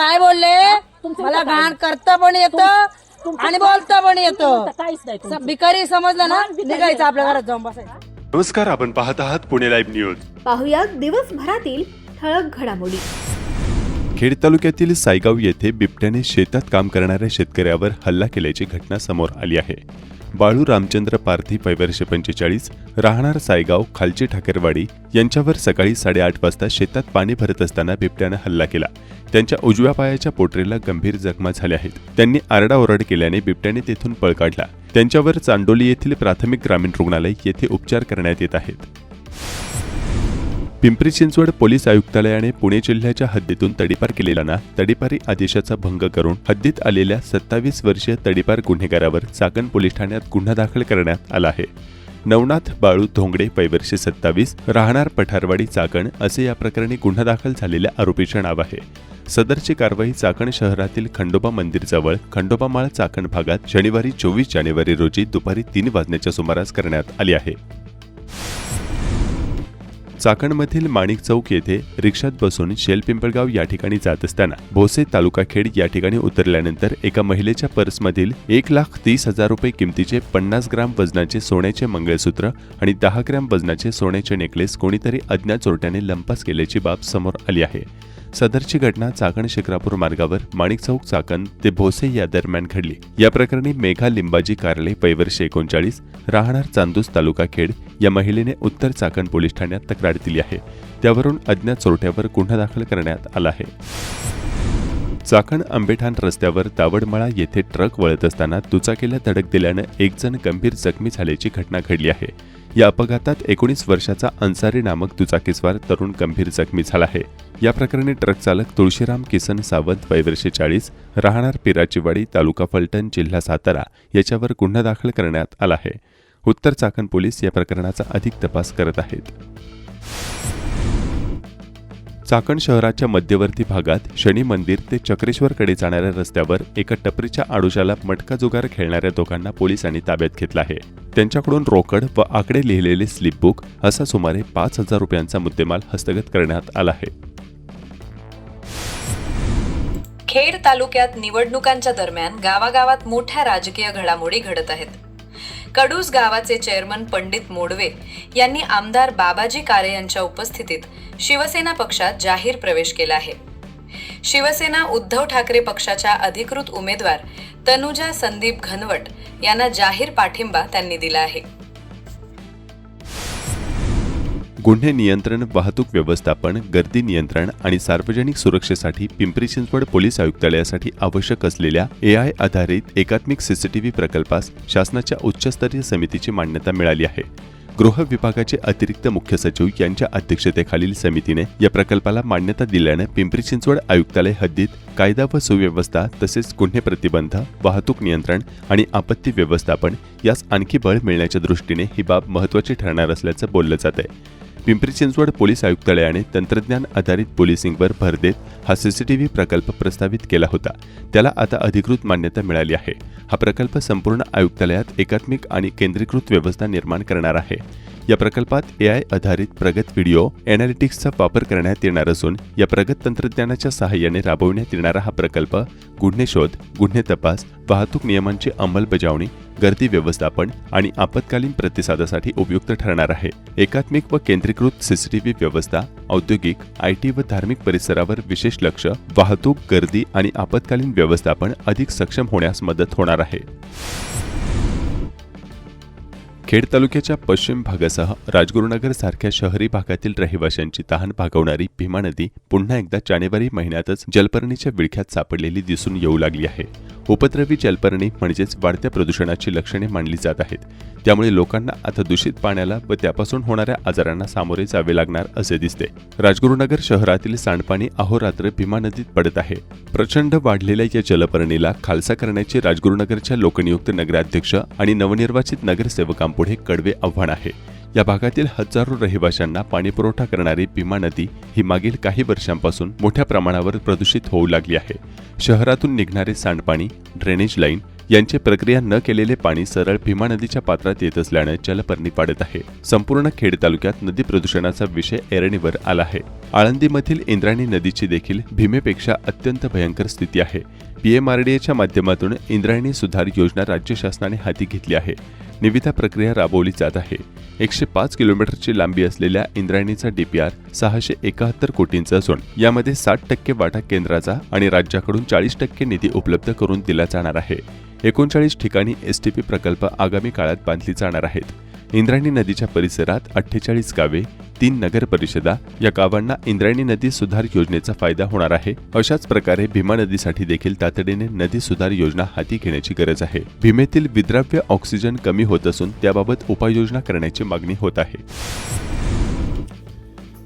काय बोलले? मला घाण करता पण येतं आणि बोलता पण येतं. भिकारी समजलं ना, निघायचं आपल्या घरात जाऊन बसायचं. नमस्कार, आपण पाहत आहात पुणे लाईव्ह न्यूज. पाहुयात दिवसभरातील ठळक घडामोडी. खेड तालुक्यातील सायगाव येथे बिबट्याने शेतात काम करणाऱ्या शेतकऱ्यावर हल्ला केल्याची घटना समोर आली आहे. बाळू रामचंद्र पारधी वय 45 राहणार सायगाव खालची ठाकरवाडी यांच्यावर सकाळी 8:30 वाजता शेतात पाणी भरत असताना बिबट्याने हल्ला केला. त्यांच्या उजव्या पायाच्या पोटरीला गंभीर जखमा झाल्या आहेत. त्यांनी आरडाओरड केल्याने बिबट्याने तेथून पळ काढला. त्यांच्यावर चांडोली येथील प्राथमिक ग्रामीण रुग्णालय येथे उपचार करण्यात येत आहेत. पिंपरी चिंचवड पोलीस आयुक्तालयाने पुणे जिल्ह्याच्या हद्दीतून तडीपार केलेला तडीपारी आदेशाचा भंग करून हद्दीत आलेल्या 27 वर्षीय तडीपार गुन्हेगारावर चाकण पोलीस ठाण्यात गुन्हा दाखल करण्यात आला आहे. नवनाथ बाळू धोंगडे वय 27 राहणार पठारवाडी चाकण असे या प्रकरणी गुन्हा दाखल झालेल्या आरोपीचे नाव आहे. सदरची कारवाई चाकण शहरातील खंडोबा मंदिरजवळ खंडोबामाळ चाकण भागात शनिवारी 24 जानेवारी रोजी दुपारी 3 वाजण्याच्या सुमारास करण्यात आली आहे. चाकणमधील माणिक चौक येथे रिक्षात बसून शेलपिंपळगाव या ठिकाणी जात असताना भोसे तालुका खेड या ठिकाणी उतरल्यानंतर एका महिलेच्या पर्समधील 1,30,000 रुपये किमतीचे 50 ग्राम वजनाचे सोन्याचे मंगळसूत्र आणि 10 ग्रॅम वजनाचे सोन्याचे नेकलेस कोणीतरी अज्ञात चोरट्याने लंपास केल्याची बाब समोर आली आहे. सदरची घटना चाकण शिक्रापूर मार्गावर माणिक चौक चाकण ते भोसे या दरम्यान घडली. या प्रकरणी मेघा लिंबाजी कारले वय 39 राहणार चांदूस तालुका खेड या महिलेने उत्तर चाकण पोलीस ठाण्यात तक्रार दिली आहे. त्यावरून अज्ञात चोरट्यावर गुन्हा दाखल करण्यात आला आहे. चाकण आंबेठाण रस्त्यावर दावडमळा येथे ट्रक वळत असताना दुचाकीला धडक दिल्यानं एक जण गंभीर जखमी झाल्याची घटना घडली आहे. या अपघातात 19 वर्षाचा अन्सारी नामक दुचाकीस्वार तरुण गंभीर जखमी झाला आहे. या प्रकरणी ट्रक चालक तुळशीराम किसन सावंत वय 40 राहणार पिराचीवाडी तालुका फलटण जिल्हा सातारा याच्यावर गुन्हा दाखल करण्यात आला आहे. उत्तर चाकण पोलीस या प्रकरणाचा अधिक तपास करत आहेत. चाकण शहराच्या मध्यवर्ती भागात शनी मंदिर ते चक्रेश्वरकडे जाणाऱ्या रस्त्यावर एका टपरीच्या आडोशाला मटका जुगार खेळणाऱ्या दोघांना पोलिसांनी ताब्यात घेतला आहे. त्यांच्याकडून रोकड व आकडे लिहिलेले स्लिपबुक असा सुमारे 5,000 रुपयांचा मुद्देमाल हस्तगत करण्यात आला आहे. खेड तालुक्यात निवडणुकांच्या दरम्यान गावागावात मोठ्या राजकीय घडामोडी घडत आहेत. कडूस गावाचे चेअरमन पंडित मोडवे यांनी आमदार बाबाजी कारे यांच्या उपस्थितीत शिवसेना पक्षात जाहीर प्रवेश केला आहे. शिवसेना उद्धव ठाकरे पक्षाच्या अधिकृत उमेदवार तनुजा संदीप घनवट यांना जाहीर पाठिंबा त्यांनी दिला आहे. गुन्हे नियंत्रण, वाहतूक व्यवस्थापन, गर्दी नियंत्रण आणि सार्वजनिक सुरक्षेसाठी पिंपरी चिंचवड पोलीस आयुक्तालयासाठी आवश्यक असलेल्या AI आधारित एकात्मिक CCTV प्रकल्पास शासनाच्या उच्चस्तरीय समितीची मान्यता मिळाली आहे. गृह विभागाचे अतिरिक्त मुख्य सचिव यांच्या अध्यक्षतेखालील समितीने या प्रकल्पाला मान्यता दिल्याने पिंपरी चिंचवड आयुक्तालय हद्दीत कायदा व सुव्यवस्था तसेच गुन्हे प्रतिबंध, वाहतूक नियंत्रण आणि आपत्ती व्यवस्थापन यास आणखी बळ मिळण्याच्या दृष्टीने ही बाब महत्त्वाची ठरणार असल्याचं बोललं जात आहे. पिंपरी चिंचवड पोलीस आयुक्तालयाने तंत्रज्ञान आधारित पोलिसिंगवर भर देत हा CCTV प्रकल्प प्रस्तावित केला होता. त्याला आता अधिकृत मान्यता मिळाली आहे. हा प्रकल्प संपूर्ण आयुक्तालयात एकात्मिक आणि केंद्रीकृत व्यवस्था निर्माण करणार आहे. या प्रकल्पात AI आधारित प्रगत व्हिडिओ एनालिटिक्सचा वापर करण्यात येणार असून या प्रगत तंत्रज्ञानाच्या सहाय्याने राबवण्यात येणारा हा प्रकल्प गुन्हे शोध, गुन्हे तपास, वाहतूक नियमांची अंमलबजावणी, गर्दी व्यवस्थापन आणि आपत्कालीन प्रतिसादासाठी उपयुक्त ठरणार आहे. एकात्मिक व केंद्रीकृत CCTV व्यवस्था औद्योगिक, IT व धार्मिक परिसरावर विशेष लक्ष, वाहतूक, गर्दी आणि आपत्कालीन व्यवस्थापन अधिक सक्षम होण्यास मदत होणार आहे. खेड तालुक्याच्या पश्चिम भागासह राजगुरुनगर सारख्या शहरी भागातील रहिवाशांची तहान भागवणारी भीमा नदी पुन्हा एकदा जानेवारी महिन्यातच जलपर्णीच्या विळख्यात सापडलेली दिसून येऊ लागली आहे. उपद्रवी जलपर्णी म्हणजेच वाढत्या प्रदूषणाची लक्षणे मानली जात आहेत. त्यामुळे लोकांना आता दूषित पाण्याला व त्यापासून होणाऱ्या आजारांना सामोरे जावे लागणार असे दिसते. राजगुरुनगर शहरातील सांडपाणी अहोरात्र भीमा नदीत पडत आहे. प्रचंड वाढलेल्या या जलपर्णीला खालसा करण्याचे राजगुरुनगरच्या लोकनियुक्त नगराध्यक्ष आणि नवनिर्वाचित नगरसेवकांपुढे कडवे आव्हान आहे. या भागातील हजारो रहिवाशांना पाणीपुरवठा करणारी भीमा नदी ही मागील काही वर्षांपासून मोठ्या प्रमाणावर प्रदूषित होऊ लागली आहे. शहरातून निघणारे सांडपाणी, ड्रेनेज लाईन यांची प्रक्रिया न केलेले पाणी सरळ भीमा नदीच्या पात्रात येत असल्याने जलपर्णी वाढत आहे. संपूर्ण खेड तालुक्यात नदी प्रदूषणाचा विषय ऐरणीवर आला आहे. आळंदीमधील इंद्रायणी नदीची देखील भीमेपेक्षा अत्यंत भयंकर स्थिती आहे. PMRDAच्या माध्यमातून इंद्रायणी सुधार योजना राज्य शासनाने हाती घेतली आहे. निविदा प्रक्रिया राबवली जात आहे. 105 किलोमीटरची लांबी असलेल्या इंद्रायणीचा DPR 671 कोटींचा असून यामध्ये 60% वाटा केंद्राचा आणि राज्याकडून 40% निधी उपलब्ध करून दिला जाणार आहे. 39 ठिकाणी STP प्रकल्प आगामी काळात बांधली जाणार आहेत. इंद्रायणी नदीच्या परिसरात 48 गावे, 3 नगर परिषदा या गावांना इंद्रायणी नदी सुधार योजनेचा फायदा होणार आहे. अशाच प्रकारे भीमा नदीसाठी देखील तातडीने नदी सुधार योजना हाती घेण्याची गरज आहे. भीमेतील विद्राव्य ऑक्सिजन कमी होत असून त्याबाबत उपाययोजना करण्याची मागणी होत आहे.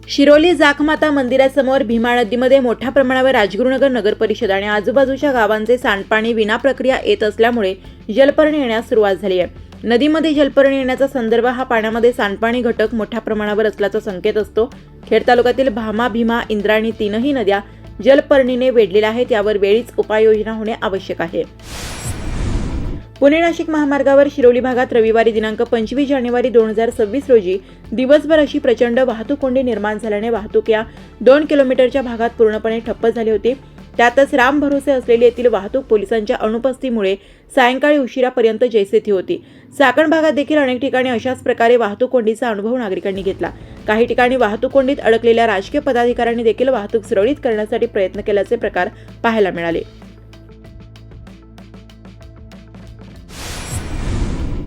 शिरोली जाखमाता मंदिरासमोर भीमा नदीमध्ये मोठ्या प्रमाणावर राजगुरुनगर नगर परिषद आणि आजूबाजूच्या गावांचे सांडपाणी विनाप्रक्रिया येत असल्यामुळे जलपर्णी येण्यास सुरुवात झाली आहे. नदीमध्ये जलपर्णी येण्याचा संदर्भ हा पाण्यामध्ये सांडपाणी घटक मोठ्या प्रमाणावर असल्याचा संकेत असतो. खेड तालुक्यातील भामा, भीमा, इंद्रायणी तीनही नद्या जलपर्णीने वेढलेल्या आहेत. यावर वेळीच उपाययोजना होणे आवश्यक आहे. पुणे नाशिक महामार्गावर शिरोली भागात रविवारी दिनांक 25 जानेवारी 2026 रोजी दिवसभर अशी प्रचंड वाहतूक कोंडी निर्माण झाल्याने वाहतूक या 2 किलोमीटरच्या भागात पूर्णपणे ठप्प झाली होती. त्यातच राम भरोसे असलेली येथील वाहतूक पोलिसांच्या अनुपस्थितीमुळे सायंकाळी उशिरापर्यंत जैसे ती होती. चाकण भागात देखील अनेक ठिकाणी अशाच प्रकारे वाहतूक कोंडीचा अनुभव नागरिकांनी घेतला. काही ठिकाणी वाहतूक कोंडीत अडकलेल्या राजकीय पदाधिकाऱ्यांनी देखील वाहतूक सुरळीत करण्यासाठी प्रयत्न केल्याचे प्रकार पाहायला मिळाले.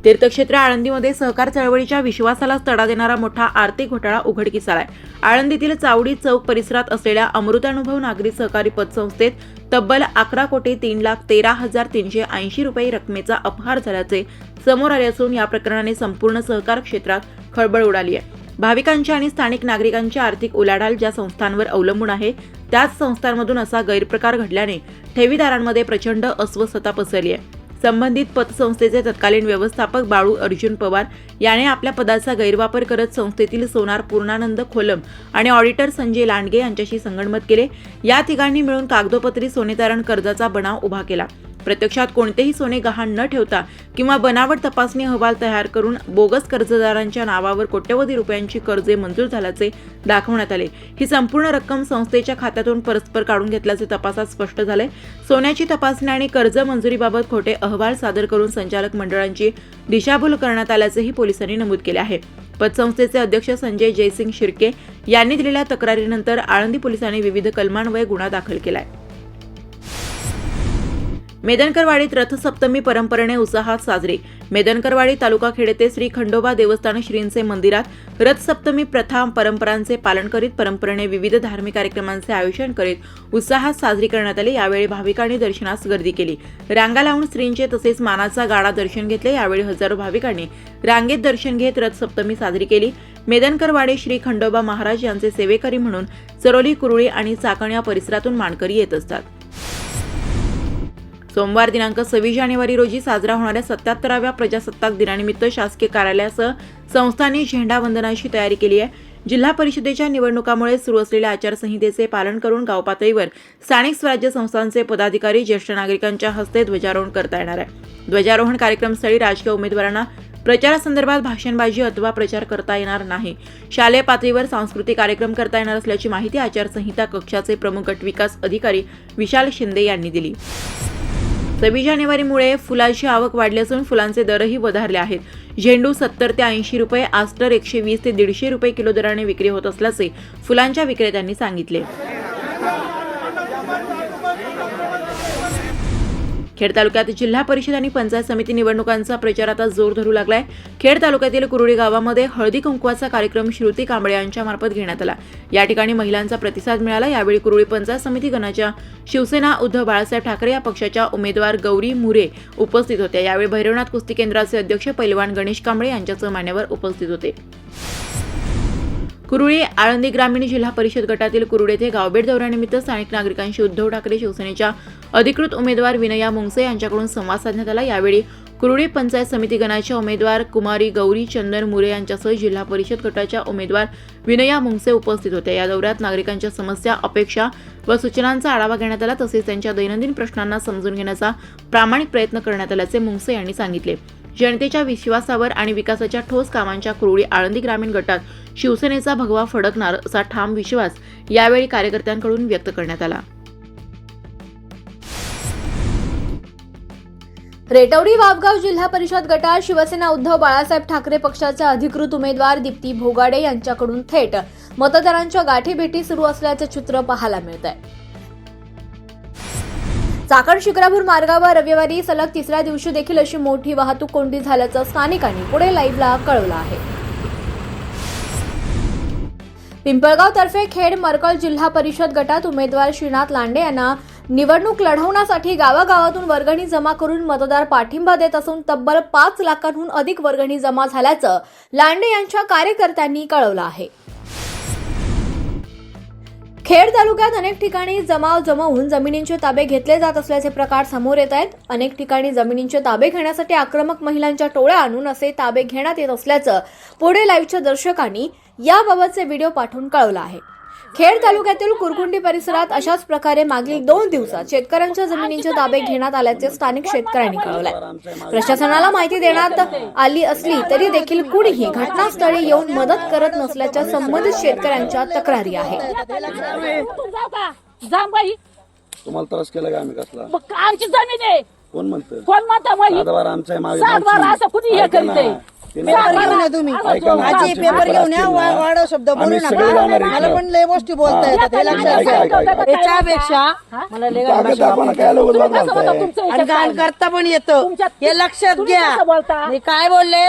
तीर्थक्षेत्र आळंदीमध्ये सहकार चळवळीच्या विश्वासाला तडा देणारा मोठा आर्थिक घोटाळा उघडकीस आलाय. आळंदीतील चावडी चौक परिसरात असलेल्या अमृतानुभव नागरी सहकारी पतसंस्थेत तब्बल 11,13,380 रुपये रकमेचा अपहार झाल्याचे समोर आले असून या प्रकरणाने संपूर्ण सहकार क्षेत्रात खळबळ उडाली आहे. भाविकांच्या आणि स्थानिक नागरिकांची आर्थिक उलाढाल ज्या संस्थांवर अवलंबून आहे त्याच संस्थांमधून असा गैरप्रकार घडल्याने ठेवीदारांमध्ये प्रचंड अस्वस्थता पसरली आहे. संबंधित पतसंस्थेचे तत्कालीन व्यवस्थापक बाळू अर्जुन पवार याने आपल्या पदाचा गैरवापर करत संस्थेतील सोनार पूर्णानंद खोलम आणि ऑडिटर संजय लांडगे यांच्याशी संगनमत केले. या तिघांनी मिळून कागदोपत्री सोनेतारण कर्जाचा बनाव उभा केला. प्रत्यक्षात कोणतेही सोने गहाण न ठेवता किंवा बनावट तपासणी अहवाल तयार करून बोगस कर्जदारांच्या नावावर कोट्यवधी रुपयांची कर्जे मंजूर झाल्याचे दाखवण्यात आले. ही संपूर्ण रक्कम संस्थेच्या खात्यातून परस्पर काढून घेतल्याचे तपासात स्पष्ट झाले. सोन्याची तपासणी आणि कर्ज मंजुरीबाबत खोटे अहवाल सादर करून संचालक मंडळांची दिशाभूल करण्यात आल्याचेही पोलिसांनी नमूद केले आहे. पतसंस्थेचे अध्यक्ष संजय जयसिंग शिर्के यांनी दिलेल्या तक्रारीनंतर आळंदी पोलिसांनी विविध कलमान्वये गुन्हा दाखल केलाय. मेदनकरवाडीत रथसप्तमी परंपरेने उत्साहात साजरी. मेदनकरवाडी तालुका खेड येथे श्री खंडोबा देवस्थान श्रींचे मंदिरात रथसप्तमी प्रथा परंपरांचे पालन करीत परंपरेने विविध धार्मिक कार्यक्रमांचे आयोजन करीत उत्साहात साजरी करण्यात आली. यावेळी भाविकांनी दर्शनास गर्दी केली. रांगा लावून श्रींचे तसेच मानाचा गाडा दर्शन घेतले. यावेळी हजारो भाविकांनी रांगेत दर्शन घेत रथसप्तमी साजरी केली. मेदनकरवाडी श्री खंडोबा महाराज यांचे सेवेकरी म्हणून चरोली, कुरुळी आणि चाकण या परिसरातून मानकरी येत असतात. सोमवार दिनांक 26 जानेवारी रोजी साजरा होणाऱ्या 77व्या प्रजासत्ताक दिनानिमित्त शासकीय कार्यालयासह संस्थांनी झेंडावंदनाची तयारी केली आहे. जिल्हा परिषदेच्या निवडणुकामुळे सुरू असलेल्या आचारसंहितेचे पालन करून गाव पातळीवर स्थानिक स्वराज्य संस्थांचे पदाधिकारी, ज्येष्ठ नागरिकांच्या हस्ते ध्वजारोहण करता येणार आहे. ध्वजारोहण कार्यक्रमस्थळी राजकीय उमेदवारांना प्रचारासंदर्भात भाषणबाजी अथवा प्रचार करता येणार नाही. शालेय पातळीवर सांस्कृतिक कार्यक्रम करता येणार असल्याची माहिती आचारसंहिता कक्षाचे प्रमुख गटविकास अधिकारी विशाल शिंदे यांनी दिली. 26 जानेवारीमुळे फुलाची आवक वाढली असून फुलांचे दरही वधारले आहेत. झेंडू 70 ते 80 रुपये, आस्टर 120 ते 150 रुपये किलो दराने विक्री होत असल्याचे फुलांच्या विक्रेत्यांनी सांगितले. खेड तालुक्यात जिल्हा परिषद आणि पंचायत समिती निवडणुकांचा प्रचार आता जोर धरू लागलाय. खेड तालुक्यातील कुरुडी गावामध्ये हळदी कुंकवाचा कार्यक्रम श्रुती कांबळे यांच्या मार्फत घेण्यात आला. या ठिकाणी महिलांचा प्रतिसाद मिळाला. यावेळी कुरुडी पंचायत समिती गणाच्या शिवसेना उद्धव बाळासाहेब ठाकरे या पक्षाच्या उमेदवार गौरी मुरे उपस्थित होत्या. यावेळी भैरवनाथ कुस्ती केंद्राचे अध्यक्ष पैलवान गणेश कांबळे यांच्यासह मान्यवर उपस्थित होते. कुरुळी आळंदी ग्रामीण जिल्हा परिषद गटातील कुरुड येथे गावभेट दौऱ्यानिमित्त स्थानिक नागरिकांशी उद्धव ठाकरे शिवसेनेच्या अधिकृत उमेदवार विनया मुंगसे यांच्याकडून संवाद साधण्यात आला. यावेळी कुरुडी पंचायत समिती गणाच्या उमेदवार कुमारी गौरी चंदन मुरे यांच्यासह जिल्हा परिषद गटाच्या उमेदवार विनया मुंगसे उपस्थित होत्या. या दौऱ्यात नागरिकांच्या समस्या, अपेक्षा व सूचनांचा आढावा घेण्यात आला. तसेच त्यांच्या दैनंदिन प्रश्नांना समजून घेण्याचा प्रामाणिक प्रयत्न करण्यात आल्याचे मुंगसे यांनी सांगितले. जनतेच्या विश्वासावर आणि विकासाच्या ठोस कामांच्या कुरुडी आळंदी ग्रामीण गटात शिवसेनेचा भगवा फडकणार असा ठाम विश्वास यावेळी कार्यकर्त्यांकडून व्यक्त करण्यात आला. रेटवडी वापगाव जिल्हा परिषद गटात शिवसेना उद्धव बाळासाहेब ठाकरे पक्षाच्या अधिकृत उमेदवार दीप्ती भोगाडे यांच्याकडून थेट मतदारांच्या गाठीभेटी सुरू असल्याचे चित्र पाहायला मिळत आहे. चाकण शिक्रापूर मार्गावर रविवारी सलग तिसऱ्या दिवशी देखील अशी मोठी वाहतूक कोंडी झाल्याचं स्थानिकांनी पुढे लाईव्हला कळवलं आहे. पिंपळगाव तर्फे खेड मरकळ जिल्हा परिषद गटात उमेदवार श्रीनाथ लांडे यांना निवडणूक लढवण्यासाठी गावागावातून वर्गणी जमा करून मतदार पाठिंबा देत असून तब्बल 5 लाखांहून अधिक वर्गणी जमा झाल्याचं लांडे यांच्या कार्यकर्त्यांनी कळवलं आहे. खेड तालुक्यात अनेक ठिकाणी जमाव जमवून जमिनींचे ताबे घेतले जात असल्याचे प्रकार समोर येत आहेत. अनेक ठिकाणी जमिनींचे ताबे घेण्यासाठी आक्रमक महिलांच्या टोळ्या आणून असे ताबे घेण्यात येत असल्याचं पुढे लाईव्हच्या दर्शकांनी याबाबतचे व्हिडिओ पाठवून कळवलं आहे. खेड तालुक्यातील कुरकुंडी परिसरात अशाच प्रकारे मागील 2 दिवसात शेतकऱ्यांच्या जमिनींचे ताबे घेण्यात आल्याचे स्थानिक शेतकऱ्यांनी कळवले. प्रशासनाला माहिती देण्यात आली असली तरी देखील कुणीही घटनास्थळी येऊन मदत करत नसल्याच्या संबंधित शेतकऱ्यांच्या तक्रारी आहेत. तुम्हाला त्रास केला का आम्ही कसला? आमची जमीन आहे. कोण म्हणतं? कोण म्हणता मग? सातबार आमचा आहे, मागे सातबार मागची. असं कुणी हे ऐका ना. करते? तिने- पेपर घेऊन या तुम्ही. ऐका ना, आजी आमचे पेपर घेऊन या. असतील ना. वाढव शब्द बोलू आम्ही सगळे जाणार नका. इथनं. मला पण लय गोष्टी बोलता येतात हे लक्षात ऐका, घ्या. ऐका, ऐका. त्याच्यापेक्षा मला लय कागद दाखवा काय लोक वाद घालताय? आणि घाण करता पण येतं हे लक्षात घ्या. बोलता मी काय बोलले,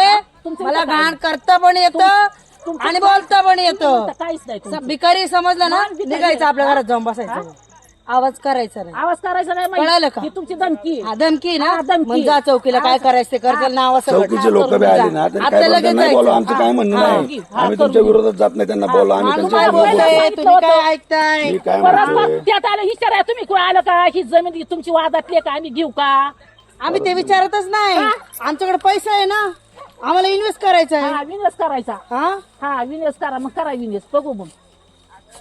मला घाण करता पण येतं आणि बोलता पण येतं. काहीच नाही. भिकारी समजलं ना, निघायचं आपल्या घरात जाऊन बसायचं. आवाज करायचा नाही. आवाज करायचा नाही. कळालं का? ही तुमची धमकी आहे. हा, धमकी ना, हा, धमकी. मग जा चौकीला काय करायचं ते करतील नाव चौकीचे लोक बी आले ना त्यांनी काय बोलतात नाही बोलू, आमचं काय म्हणणं नाही. आम्ही तुमच्या विरोधात जात नाही, त्यांना बोलू आम्ही काय त्यांच्या विरोधात बोलले बोलतो. तुम्ही काय ऐकताय? मी काय परत म्हणतोय? मग त्यात आलं विचारा तुम्ही कोण आलं का? ही जमीन तुमची वादातली का? आम्ही घेऊ का? आम्ही ते विचारतच नाही. आमच्याकडे पैसा आहे ना, आम्हाला इन्व्हेस्ट करायचा आहे. हा, विनेस करायचा. हा, विनेस करा. मग करा विनेस, बघू मग.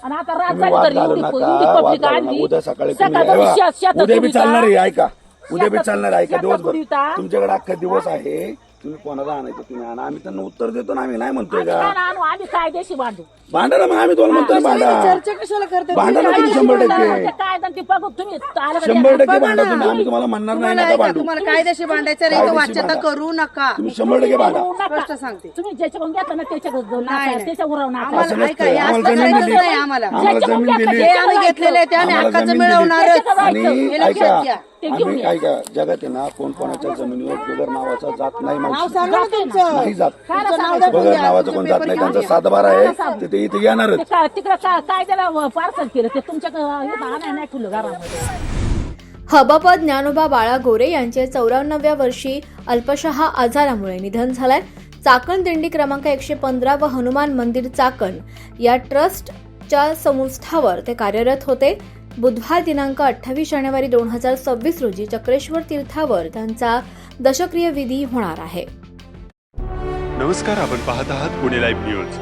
आणि आता रात तुम्ही झाली वाद तर घालू एवढी नका, पब्लिक वाद घालू नका. आणली. उद्या सकाळी तुम्ही सकाळी येवा. शेतात उद्या बी तुम्ही चालणार का? आहे, ऐका. उद्या बी चालणार आहे, ऐका. शेतात दिवसभर तुम्ही का? तुमच्याकडे अख्खा दिवस आहे, तुम्ही कोणाला आणायचं तुम्ही आणा, आम्ही त्यांना उत्तर देतो ना. आम्ही नाही म्हणतोय आम्ही का काय आणू? आम्ही कायदेशी बांधू. भांडा ना, मग आम्ही तुम्हाला म्हणतोय भांडा. चर्चा कशाला करते? भांडा ना तुम्ही 100%. ते काय ते बघू तुम्ही आलं का? 100% भांडा तुम्ही. आम्ही तुम्हाला म्हणणार नाही नका भांडू. तुम्हाला कायदेशी भांडायचं नाही तर वाच्यता करू नका. तुम्ही 100% भांडा. स्पष्ट सांगते. तुम्ही ज्याच्याकडून घेता ना त्याच्याकडे जाऊ नाही, नका. त्याच्यावर राहू नका. आम्हाला असं ऐका, नसतं. हे आम्हाला असं जमीन करायचंच दिली. नाही आम्हाला. आम्हाला जमीन दिली. हे आम्ही घेतलेले आहे ते आम्ही आम्हाला हक्काचं जमीन दिली. मिळवणारच. आणि हे लक्षात ऐका घ्या. ते घेऊन आम्ही या. ऐका जगात आहे ना कोण कोणाच्या जमिनीवर बिगर नावाचा जात नाही नाव मावशी. सांगा ना तुमचं. नाही जात तुमचं नाव द्या, बगर द्या. नावाचं कोण जात नाही. त्यांचा 7/12 आहे ते इथे येणारच. तिकडे काय त्याला पार्सल केलं ते तुमच्याकडे नाही ठेवलं घरामध्ये. हबापद ज्ञानोबा बाळा गोरे यांचे 94व्या वर्षी अल्पशः आजारामुळे निधन झालंय. चाकण दिंडी क्रमांक 115 व हनुमान मंदिर चाकण या ट्रस्टच्या संस्थावर ते कार्यरत होते. बुधवार दिनांक 28 जानेवारी 2026 रोजी चक्रेश्वर तीर्थावर त्यांचा दशक्रिय विधी होणार आहे. नमस्कार, आपण पाहत आहात पुणे लाईव्ह न्यूज.